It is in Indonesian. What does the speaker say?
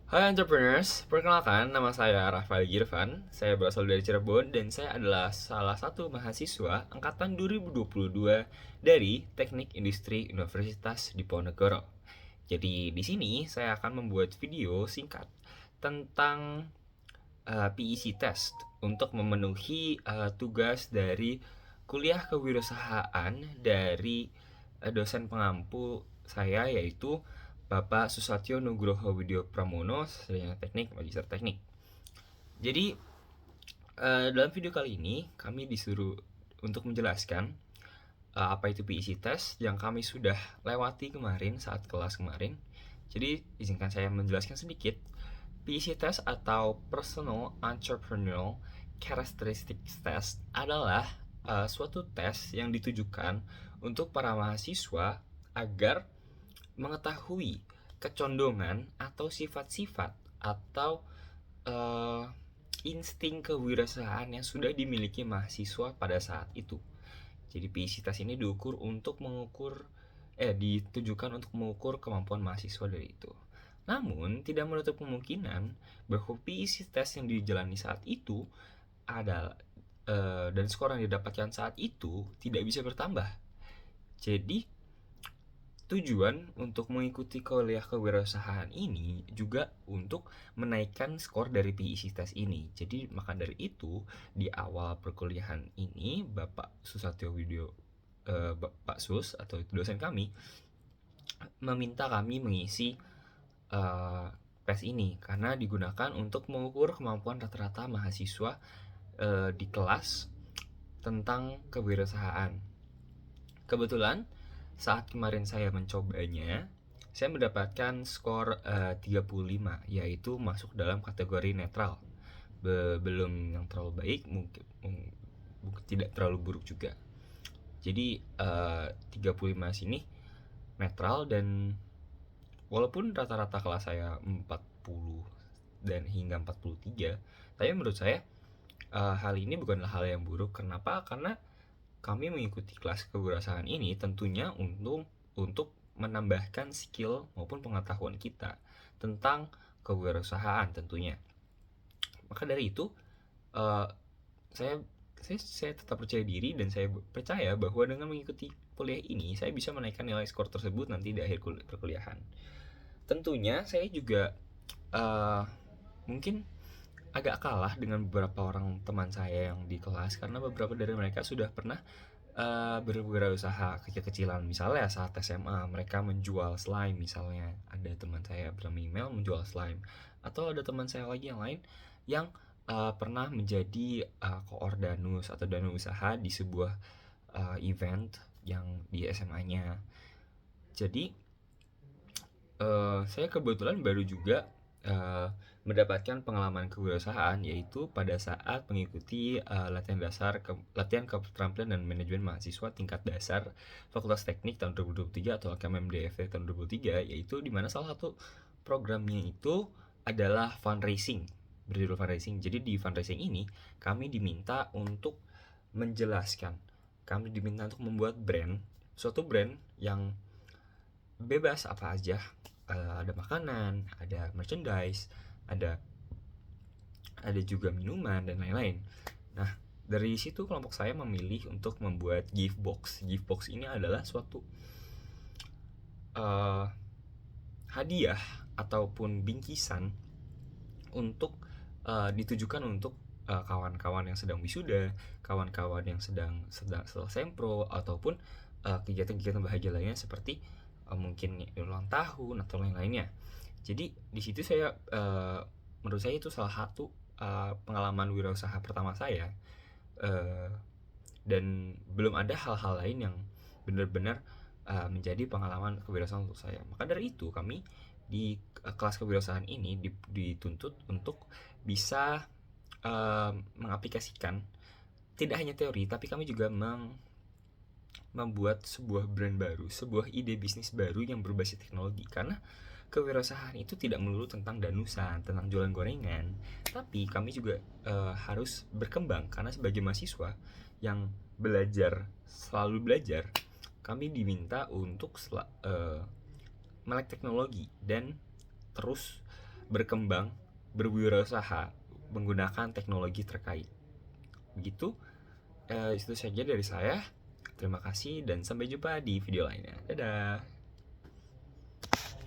Hai entrepreneurs, perkenalkan nama saya Rafael Girvan. Saya berasal dari Cirebon dan saya adalah salah satu mahasiswa angkatan 2022 dari Teknik Industri Universitas Diponegoro. Jadi di sini saya akan membuat video singkat tentang PEC test untuk memenuhi tugas dari kuliah kewirausahaan dari dosen pengampu saya, yaitu Bapak Susatyo Nugroho Widyo Pramono, sarjana teknik, magister teknik. Jadi dalam video kali ini kami disuruh untuk menjelaskan apa itu PEC test yang kami sudah lewati kemarin saat kelas kemarin. Jadi izinkan saya menjelaskan sedikit. PEC test atau Personal Entrepreneurial Characteristics Test adalah suatu tes yang ditujukan untuk para mahasiswa agar mengetahui kecondongan atau sifat-sifat atau uh, insting kewirausahaan yang sudah dimiliki mahasiswa pada saat itu. Jadi PEC test ini ditujukan untuk mengukur kemampuan mahasiswa dari itu. Namun, tidak menutup kemungkinan bahwa PEC test yang dijalani saat itu adalah dan skor yang didapatkan saat itu tidak bisa bertambah. Jadi, tujuan untuk mengikuti kuliah kewirausahaan ini juga untuk menaikkan skor dari PEC test ini. Jadi maka dari itu di awal perkuliahan ini Bapak Susatyo Widyo Bapak Sus atau dosen kami meminta kami mengisi uh, tes ini karena digunakan untuk mengukur kemampuan rata-rata mahasiswa di kelas tentang kewirausahaan. Kebetulan saat kemarin saya mencobanya, saya mendapatkan skor 35, yaitu masuk dalam kategori netral. Belum yang terlalu baik, mungkin tidak terlalu buruk juga. Jadi 35 sini netral, dan walaupun rata-rata kelas saya 40 dan hingga 43, tapi menurut saya hal ini bukanlah hal yang buruk. Kenapa? Karena kami mengikuti kelas kewirausahaan ini tentunya untuk menambahkan skill maupun pengetahuan kita tentang kewirausahaan tentunya. Maka dari itu, uh, saya, saya tetap percaya diri dan saya percaya bahwa dengan mengikuti kuliah ini saya bisa menaikkan nilai skor tersebut nanti di akhir perkuliahan. Tentunya saya juga uh, mungkin agak kalah dengan beberapa orang teman saya yang di kelas karena beberapa dari mereka sudah pernah berwirausaha kecil-kecilan. Misalnya saat SMA mereka menjual slime, misalnya ada teman saya bernama email menjual slime, atau ada teman saya lagi yang lain yang pernah menjadi koordanus atau dana usaha di sebuah event yang di SMA-nya. Jadi saya kebetulan baru juga uh, mendapatkan pengalaman kewirausahaan, yaitu pada saat mengikuti latihan keterampilan dan manajemen mahasiswa tingkat dasar Fakultas Teknik tahun 2023 atau KMMDF tahun 2023, yaitu di mana salah satu programnya itu adalah fundraising, berjudul fundraising. Jadi di fundraising ini kami diminta untuk menjelaskan, kami diminta untuk membuat suatu brand yang bebas apa aja. Ada makanan, ada merchandise, ada juga minuman dan lain-lain. Nah, dari situ kelompok saya memilih untuk membuat gift box. Gift box ini adalah suatu hadiah ataupun bingkisan untuk ditujukan untuk kawan-kawan yang sedang wisuda, kawan-kawan yang sedang selesai pro, ataupun kegiatan-kegiatan bahagia lainnya seperti mungkin ulang tahun atau lain-lainnya. Jadi di situ saya menurut saya itu salah satu pengalaman wirausaha pertama saya, dan belum ada hal-hal lain yang benar-benar menjadi pengalaman kewirausahaan untuk saya. Maka dari itu kami di kelas kewirausahaan ini dituntut untuk bisa mengaplikasikan tidak hanya teori, tapi kami juga membuat sebuah brand baru, sebuah ide bisnis baru yang berbasis teknologi. Karena kewirausahaan itu tidak melulu tentang danusan, tentang jualan gorengan, tapi kami juga harus berkembang. Karena sebagai mahasiswa yang selalu belajar, kami diminta untuk melek teknologi dan terus berkembang, berwirausaha menggunakan teknologi terkait. Begitu, itu saja dari saya. Terima kasih dan sampai jumpa di video lainnya. Dadah.